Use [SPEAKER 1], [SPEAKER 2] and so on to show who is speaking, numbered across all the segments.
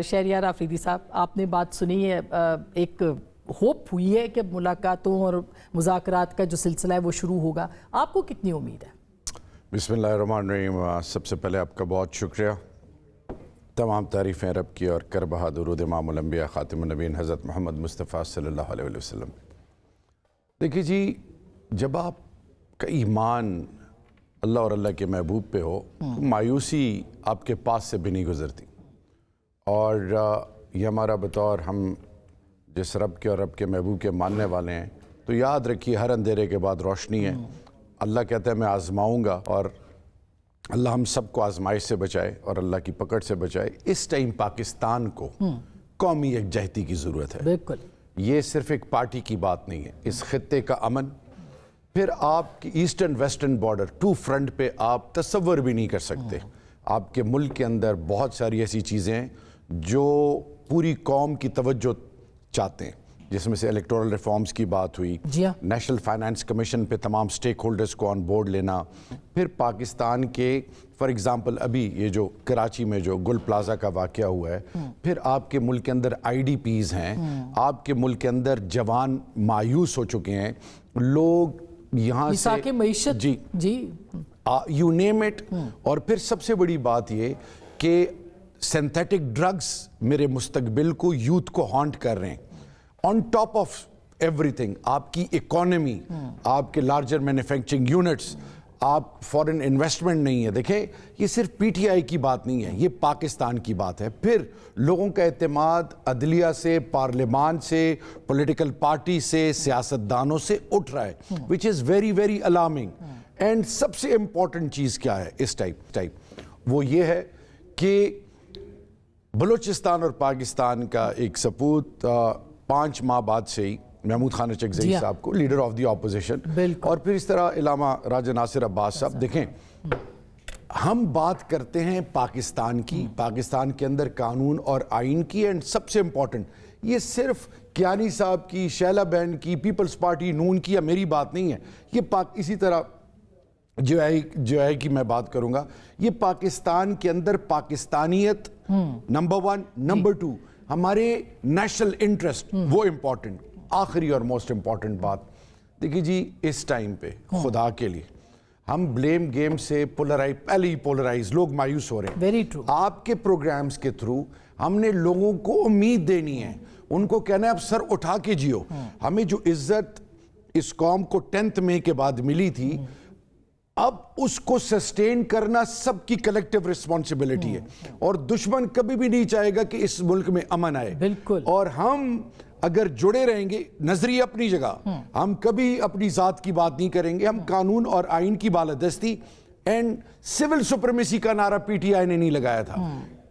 [SPEAKER 1] शहरियार आफरीदी साहब, आपने बात सुनी है, एक होप हुई है कि मुलाकातों और मुज़ाकरात का जो सिलसिला है वो शुरू होगा, आपको कितनी उम्मीद है?
[SPEAKER 2] बिस्मिल्लाहिर्रहमानिर्रहीम। सबसे पहले आपका बहुत शुक्रिया। तमाम तारीफ़ें रब की और कर बहा दुरूद इमामुल अंबिया ख़ातिमुन नबीयीन हज़रत मोहम्मद मुस्तफ़ा सल्लल्लाहु अलैहि वसल्लम। देखिए जी, जब आपका ईमान अल्लाह और अल्लाह के महबूब पे हो तो मायूसी आपके पास से भी नहीं गुज़रती। और ये हमारा बतौर हम जिस रब के और रब के महबूब के मानने वाले हैं, तो याद रखिए हर अंधेरे के बाद रोशनी है। अल्लाह कहता है मैं आज़माऊँगा, और अल्लाह हम सबको आजमाइश से बचाए और अल्लाह की पकड़ से बचाए। इस टाइम पाकिस्तान को कौमी यकजहती की ज़रूरत है।
[SPEAKER 1] बिल्कुल, ये
[SPEAKER 2] सिर्फ एक पार्टी की बात नहीं है। इस खित्ते का अमन, फिर आपकी eastern western border two front पे आप तसव्वुर भी नहीं कर सकते। आपके मुल्क के अंदर बहुत सारी ऐसी चीज़ें हैं जो पूरी कौम की तवज्जो चाहते हैं, जिसमें से इलेक्टोरल रिफॉर्म्स की बात हुई, नेशनल फाइनेंस कमीशन पे तमाम स्टेक होल्डर्स को ऑन बोर्ड लेना, फिर पाकिस्तान के फॉर एग्जांपल अभी ये जो कराची में जो गुल प्लाजा का वाक़या हुआ है, फिर आपके मुल्क के अंदर IDPs हैं, आपके मुल्क के अंदर जवान मायूस हो चुके हैं, लोग यहाँ से
[SPEAKER 1] मईशत जी
[SPEAKER 2] यू नेम इट। और फिर सबसे बड़ी बात ये कि सिंथेटिक ड्रग्स मेरे मुस्तकबिल को, यूथ को हॉन्ट कर रहे हैं। ऑन टॉप ऑफ एवरीथिंग आपकी इकोनॉमी, आपके लार्जर मैन्युफैक्चरिंग यूनिट्स, आप फॉरेन इन्वेस्टमेंट नहीं है। देखें, ये सिर्फ PTI की बात नहीं है, ये पाकिस्तान की बात है। फिर लोगों का एतमाद अदलिया से, पार्लियामान से, पॉलिटिकल पार्टी से, सियासतदानों से उठ रहा है, which is very very alarming. And सबसे इम्पॉर्टेंट चीज़ क्या है इस टाइप वो ये है कि बलूचिस्तान और पाकिस्तान का एक सपूत 5 माह बाद से ही महमूद खान अचकज़ई साहब को लीडर ऑफ द ऑपोजिशन, और फिर इस तरह इलामा राजा नासिर अब्बास साहब। देखें, हम बात करते हैं पाकिस्तान की, पाकिस्तान के अंदर कानून और आइन की, एंड सबसे इम्पॉर्टेंट ये सिर्फ कियानी साहब की, शैला बहन की, पीपल्स पार्टी नून की या मेरी बात नहीं है। ये इसी तरह जो है कि मैं बात करूंगा, ये पाकिस्तान के अंदर पाकिस्तानियत नंबर 1, नंबर 2 हमारे नेशनल इंटरेस्ट वो इम्पॉर्टेंट। आखिरी और मोस्ट इम्पॉर्टेंट बात, देखिए जी, इस टाइम पे खुदा के लिए हम ब्लेम गेम से पहले ही पोलराइज, लोग मायूस हो रहे हैं।
[SPEAKER 1] Very true.
[SPEAKER 2] आपके प्रोग्राम्स के थ्रू हमने लोगों को उम्मीद देनी है, उनको कहना है अब सर उठा के जियो। हमें जो इज्जत इस कौम को 10 मई के बाद मिली थी, अब उसको सस्टेन करना सबकी कलेक्टिव रिस्पॉन्सिबिलिटी है। और दुश्मन कभी भी नहीं चाहेगा कि इस मुल्क में अमन आए।
[SPEAKER 1] बिल्कुल।
[SPEAKER 2] और हम अगर जुड़े रहेंगे, नजरिया अपनी जगह, हम कभी अपनी जात की बात नहीं करेंगे, हम कानून और आइन की बालादस्ती एंड सिविल सुप्रीमेसी का नारा PTI ने नहीं लगाया था,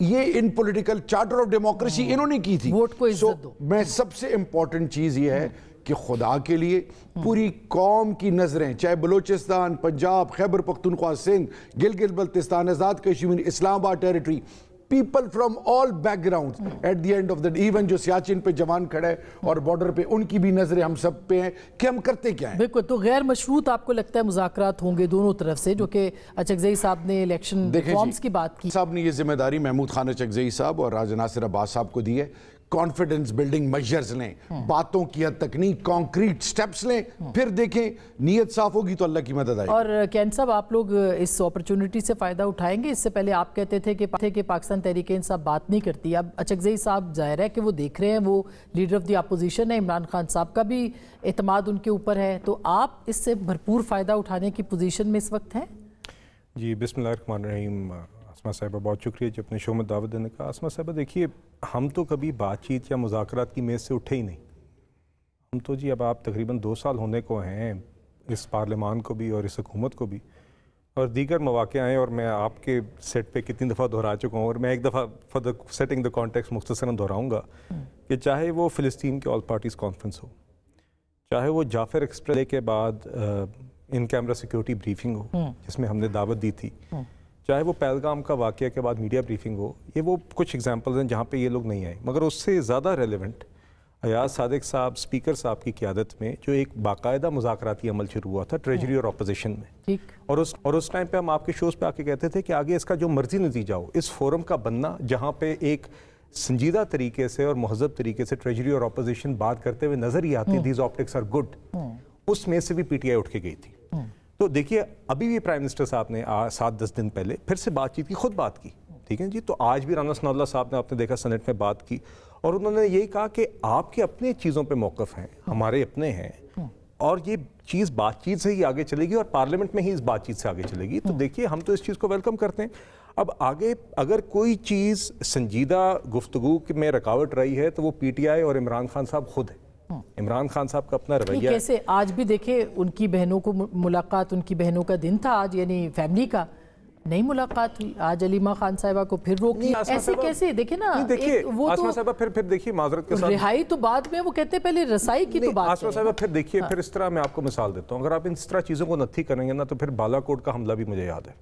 [SPEAKER 2] ये इन पॉलिटिकल चार्टर ऑफ डेमोक्रेसी इन्होंने की थी।
[SPEAKER 1] वोट को इज्जत दो।
[SPEAKER 2] मैं सबसे इंपॉर्टेंट चीज ये है कि खुदा के लिए पूरी कौम की नजरें, चाहे Balochistan, Punjab, Khyber Pakhtunkhwa, Sindh, Gilgit Baltistan, Azad Kashmir, Islamabad territory, people from all backgrounds, at the end of the even जो सियाचिन पे जवान खड़े है और बॉर्डर पे, उनकी भी नजरें हम सब पे हैं कि हम करते क्या हैं।
[SPEAKER 1] बिल्कुल। तो गैर मशरूत आपको लगता है मुज़ाकरात होंगे दोनों तरफ से, जो कि अचकज़ई साहब ने इलेक्शन रिफॉर्म्स की बात की,
[SPEAKER 2] साहब ने ये जिम्मेदारी महमूद खान अचकज़ई साहब और राजा नासिर अब्बास साहब को दी है। कॉन्फिडेंस बिल्डिंग मेजर्स लें, बातों की हद तक नहीं, कॉन्क्रीट स्टेप्स लें, फिर देखें नीयत साफ होगी तो अल्लाह की मदद आएगी।
[SPEAKER 1] और कैन साहब, आप लोग इस अपॉर्चुनिटी से फ़ायदा उठाएंगे? इससे पहले आप कहते थे कि पाकिस्तान तहरीक इंसाफ बात नहीं करती, अब अचकज़ई साहब जाहिर है कि वो देख रहे हैं, वो लीडर ऑफ द अपोजिशन है, इमरान खान साहब का भी एतमाद उनके ऊपर है, तो आप इससे भरपूर फ़ायदा उठाने की पोजीशन में इस वक्त हैं?
[SPEAKER 3] जी, बिस्मिल्लाहिर्रहमानिर्रहीम। आसमा साहिबा, बहुत शुक्रिया जी अपने शो में दावत देने का। आसमा साहिबा, देखिए, हम तो कभी बातचीत या मुज़ाकरात की मेज़ से उठे ही नहीं। हम तो जी, अब आप तकरीबन 2 साल होने को हैं इस पार्लियामान को भी और इस हुकूमत को भी, और दीगर मौक़े आए, और मैं आपके सेट पे कितनी दफ़ा दोहरा चुका हूँ, और मैं एक दफ़ा for the setting the context मुख्तसरन दोहराऊँगा कि चाहे वो फ़िलिस्तीन के ऑल पार्टीज़ कॉन्फ्रेंस हो, चाहे वो जाफ़र एक्सप्रेस के बाद इन कैमरा सिक्योरिटी ब्रीफिंग हो जिसमें हमने दावत दी थी, चाहे वो पहलगाम का वाक़या के बाद मीडिया ब्रीफिंग हो, ये वो कुछ एग्जांपल्स हैं जहाँ पे ये लोग नहीं आए। मगर उससे ज़्यादा रेलेवेंट अयाज सादिक साहब, स्पीकर साहब की क़ियादत में जो एक बाकायदा मुज़ाकराती अमल शुरू हुआ था ट्रेजरी और अपोजिशन में, ठीक, और उस टाइम पे हम आपके शोज़ पे आके कहते थे कि आगे इसका जो मर्जी नतीजा हो, इस फोरम का बनना जहाँ पे एक संजीदा तरीके से और महज़ब तरीके से ट्रेजरी और अपोजिशन बात करते हुए नजर ही आती, दीज ऑप्टिक्स आर गुड, उसमें से भी पीटीआई उठ के गई थी। तो देखिए अभी भी प्राइम मिनिस्टर साहब ने 7-10 दिन पहले फिर से बातचीत की, खुद बात की, ठीक है जी। तो आज भी राना सनाउल्लाह साहब ने, आपने देखा, सेनेट में बात की और उन्होंने यही कहा कि आपके अपने चीज़ों पे मौक़िफ़ हैं, हमारे अपने हैं, और ये चीज़ बातचीत से ही आगे चलेगी और पार्लियामेंट में ही इस बातचीत से आगे चलेगी। तो देखिए हम तो इस चीज़ को वेलकम करते हैं। अब आगे अगर कोई चीज़ संजीदा गुफ्तगू में रुकावट रही है तो वो पीटीआई और इमरान खान साहब खुद है। इमरान खान साहब का अपना रवैया
[SPEAKER 1] कैसे आज भी देखे उनकी बहनों को मुलाकात, उनकी बहनों का दिन था आज, यानी फैमिली का नहीं मुलाकात हुई, आज अलीमा खान साहिबा को फिर रोक लिया, ऐसे कैसे? देखिए ना,
[SPEAKER 3] देखिए
[SPEAKER 1] वो
[SPEAKER 3] आसमा
[SPEAKER 1] तो
[SPEAKER 3] साहिबा फिर देखिए माजरत के साथ
[SPEAKER 1] रिहाई तो बाद में, वो कहते हैं पहले रसाई की तो बात
[SPEAKER 3] आसमा साहिबा फिर देखिए फिर इस तरह मैं आपको मिसाल देता हूँ, अगर आप इस तरह चीज़ों को नत्थी करेंगे ना तो फिर बालाकोट का हमला भी मुझे याद है,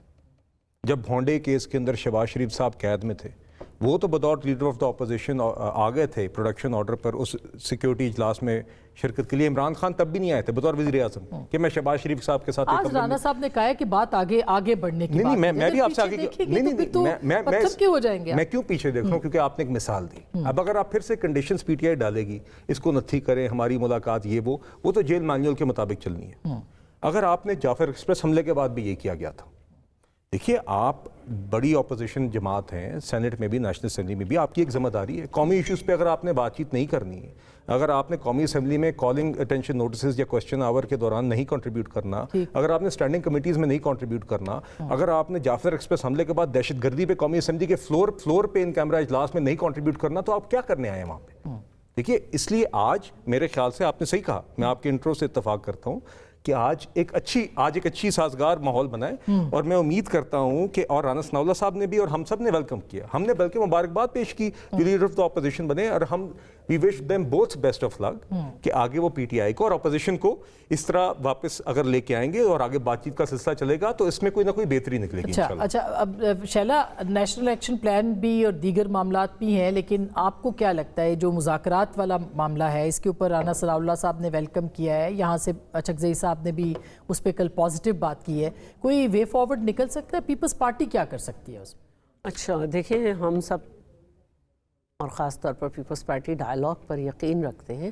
[SPEAKER 3] जब भोंडे केस के अंदर शहबाज शरीफ साहब कैद में थे, वो तो बतौर लीडर ऑफ द अपोजिशन आ गए थे प्रोडक्शन ऑर्डर पर उस सिक्योरिटी इजलास में शिरकत के लिए। इमरान खान तब भी नहीं आए थे बतौर वज़ीर आज़म कि मैं शहबाज शरीफ साहब के साथ।
[SPEAKER 1] आज राणा साहब ने कहा है कि बात आगे बढ़ने की
[SPEAKER 3] नहीं, मैं भी आपसे आगे
[SPEAKER 1] नहीं हो जाएंगे।
[SPEAKER 3] मैं क्यों पीछे देख रहा हूँ, क्योंकि आपने एक मिसाल दी। अब अगर आप फिर से कंडीशंस पीटीआई डालेगी, इसको नत्थी करें, हमारी मुलाकात, ये वो तो जेल मैनुअल के मुताबिक चलनी है। अगर आपने जाफर एक्सप्रेस हमले के बाद भी ये किया गया था, देखिए आप बड़ी अपोजिशन जमात हैं, सेनेट में भी, नेशनल असेंबली में भी, आपकी एक जिम्मेदारी है कौमी इश्यूज़ पे अगर आपने बातचीत नहीं करनी है, अगर आपने कौमी असेंबली में कॉलिंग अटेंशन नोटिस या क्वेश्चन आवर के दौरान नहीं कंट्रीब्यूट करना, अगर आपने स्टैंडिंग कमेटीज़ में नहीं कंट्रीब्यूट करना, अगर आपने जाफर एक्सप्रेस हमले के बाद दहशतगर्दी पे कौमी असेंबली के फ्लोर पे इन कैमरा इजलास में नहीं कंट्रीब्यूट करना, तो आप क्या करने आए हैं वहाँ पे? देखिए इसलिए आज मेरे ख्याल से आपने सही कहा, मैं आपके इंट्रो से इत्तफाक करता हूँ कि आज एक अच्छी साजगार माहौल बनाए और मैं उम्मीद करता हूं कि, और राना सनाउल्लाह साहब ने भी और हम सब ने वेलकम किया, हमने बल्कि मुबारकबाद पेश की जो लीडर ऑफ द अपोजिशन बने, और हम we wish them both best of luck कि आगे वो पीटीआई को और अपोजिशन को इस तरह वापस अगर लेके आएंगे और आगे बातचीत का सिलसिला चलेगा तो इसमें कोई ना कोई बेहतरी निकलेगी।
[SPEAKER 1] अच्छा, अब शैला, नेशनल एक्शन प्लान भी और दीगर मामलात भी हैं, लेकिन आपको क्या लगता है जो मुज़ाकरात वाला मामला है, इसके ऊपर राना सनाउल्लाह साहब ने वेलकम किया है, यहाँ से अचकज़ई साहब ने भी उस पर कल पॉजिटिव बात की है, कोई वे फॉरवर्ड निकल सकता है? पीपल्स पार्टी क्या कर सकती है उसमें?
[SPEAKER 4] अच्छा देखिए, हम सब और ख़ास तौर पर पीपल्स पार्टी डायलॉग पर यकीन रखते हैं,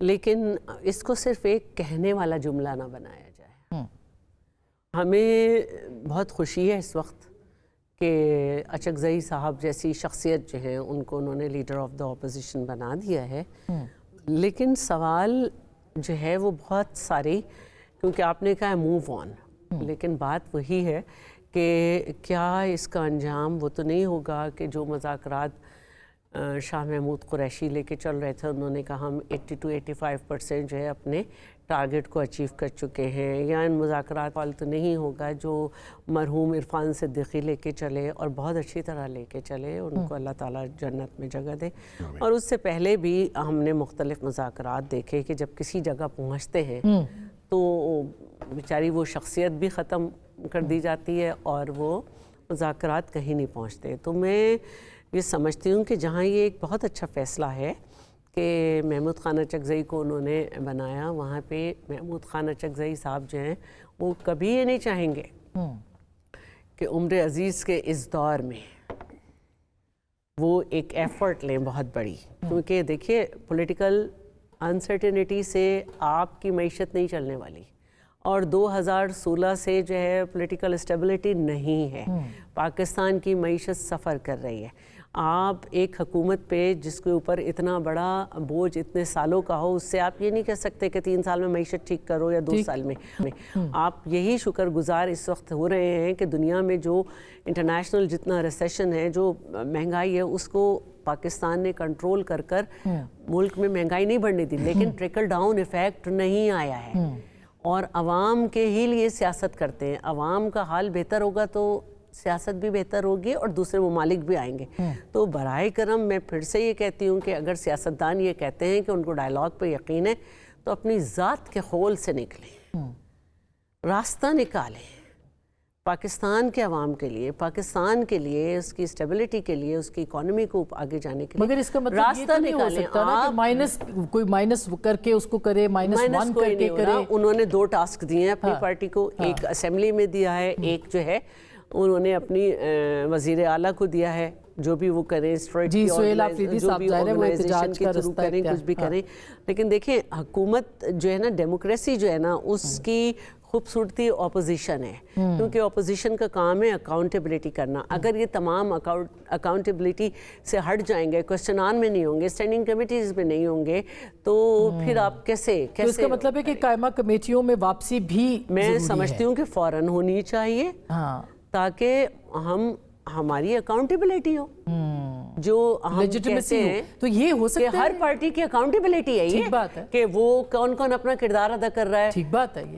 [SPEAKER 4] लेकिन इसको सिर्फ एक कहने वाला जुमला ना बनाया जाए। हमें बहुत खुशी है इस वक्त कि अचकज़ई साहब जैसी शख्सियत जो है उनको उन्होंने लीडर ऑफ द अपोजिशन बना दिया है, लेकिन सवाल जो है वो बहुत सारी, क्योंकि आपने कहा मूव ऑन, लेकिन बात वही है कि क्या इसका अंजाम वो तो नहीं होगा कि जो मुज़ाकरात शाह महमूद कुरैशी लेके चल रहे थे, उन्होंने कहा हम 80 to 85% जो है अपने टारगेट को अचीव कर चुके हैं, या इन मुज़ाकरात वाल तो नहीं होगा जो मरहूम इरफान सिद्दीकी लेके चले और बहुत अच्छी तरह लेके चले, उनको अल्लाह ताला जन्नत में जगह दे। और उससे पहले भी हमने मुख्तलिफ मुज़ाकरात देखे कि जब किसी जगह पहुँचते हैं तो बेचारी वो शख्सियत भी ख़त्म कर दी जाती है और वो मुज़ाकरात कहीं नहीं पहुँचते। तो मैं ये समझती हूँ कि जहाँ ये एक बहुत अच्छा फ़ैसला है कि महमूद खान अचकज़ई को उन्होंने बनाया, वहाँ पे महमूद खान अचकज़ई साहब जो हैं वो कभी ये नहीं चाहेंगे कि उम्र अज़ीज़ के इस दौर में वो एक एफ़र्ट लें बहुत बड़ी, क्योंकि देखिए पॉलिटिकल अनसर्टेनिटी से आपकी मईशत नहीं चलने वाली, और 2016 से जो है पॉलिटिकल स्टेबिलिटी नहीं है, पाकिस्तान की मईशत सफ़र कर रही है। आप एक हुकूमत पे जिसके ऊपर इतना बड़ा बोझ इतने सालों का हो, उससे आप ये नहीं कह सकते कि 3 साल में मईशत ठीक करो या 2 साल में। आप यही शुक्रगुजार इस वक्त हो रहे हैं कि दुनिया में जो इंटरनेशनल जितना रिसेशन है, जो महंगाई है, उसको पाकिस्तान ने कंट्रोल कर मुल्क में महंगाई नहीं बढ़ने दी, लेकिन ट्रिकल डाउन इफ़ेक्ट नहीं आया है। और आवाम के ही लिए सियासत करते हैं, आवाम का हाल बेहतर होगा तो सियासत भी बेहतर होगी और दूसरे ममालिक भी आएंगे। तो बराए करम मैं फिर से ये कहती हूँ कि अगर सियासतदान ये कहते हैं कि उनको डायलॉग पे यकीन है तो अपनी ज़ात के खोल से निकलें, रास्ता निकालें पाकिस्तान के अवाम के लिए, पाकिस्तान के लिए, उसकी स्टेबिलिटी के लिए, उसकी इकोनॉमी को आगे जाने के लिए।
[SPEAKER 1] मगर इसका मतलब रास्ता नहीं हो सकता ना कि कोई माइनस करके उसको करे, -1 करके करे।
[SPEAKER 4] उन्होंने 2 टास्क दिए हैं अपनी पार्टी को, एक असेंबली में दिया है, एक जो है उन्होंने अपनी वज़ीर आला को दिया है जो भी वो करें, स्ट्राइक
[SPEAKER 1] जी,
[SPEAKER 4] की
[SPEAKER 1] सुहेल
[SPEAKER 4] organize-
[SPEAKER 1] आफरीदी
[SPEAKER 4] जो
[SPEAKER 1] साहब
[SPEAKER 4] भी
[SPEAKER 1] ज़ाहिर है वो
[SPEAKER 4] organization
[SPEAKER 1] एहतजाज
[SPEAKER 4] के
[SPEAKER 1] का
[SPEAKER 4] थ्रू
[SPEAKER 1] रास्ता
[SPEAKER 4] करें,
[SPEAKER 1] इख्तियार-
[SPEAKER 4] कुछ भी
[SPEAKER 1] हाँ।
[SPEAKER 4] करें, लेकिन देखिए हुकूमत जो है ना, डेमोक्रेसी जो है ना, उसकी खूबसूरती अपोजिशन है, क्योंकि अपोजिशन का काम है अकाउंटेबिलिटी करना। अगर ये तमाम अकाउंटेबिलिटी से हट जाएंगे, क्वेश्चन आन में नहीं होंगे, स्टैंडिंग कमेटीज में नहीं होंगे, तो फिर आप कैसे
[SPEAKER 1] तो इसका मतलब है कि कायमा कमेटियों में वापसी भी
[SPEAKER 4] मैं
[SPEAKER 1] ज़रूरी
[SPEAKER 4] समझती
[SPEAKER 1] है।
[SPEAKER 4] हूँ कि फ़ौरन होनी चाहिए,
[SPEAKER 1] हाँ,
[SPEAKER 4] ताकि हमारी अकाउंटेबिलिटी हो, जो हम
[SPEAKER 1] लेजिटिमेसी
[SPEAKER 4] कहते
[SPEAKER 1] हो।
[SPEAKER 4] हैं
[SPEAKER 1] तो ये हो
[SPEAKER 4] कि
[SPEAKER 1] सकता
[SPEAKER 4] हर
[SPEAKER 1] है,
[SPEAKER 4] पार्टी की अकाउंटेबिलिटी है ये,
[SPEAKER 1] ठीक बात है।
[SPEAKER 4] कि वो कौन कौन अपना किरदार अदा कर रहा है।
[SPEAKER 1] ठीक बात है ये।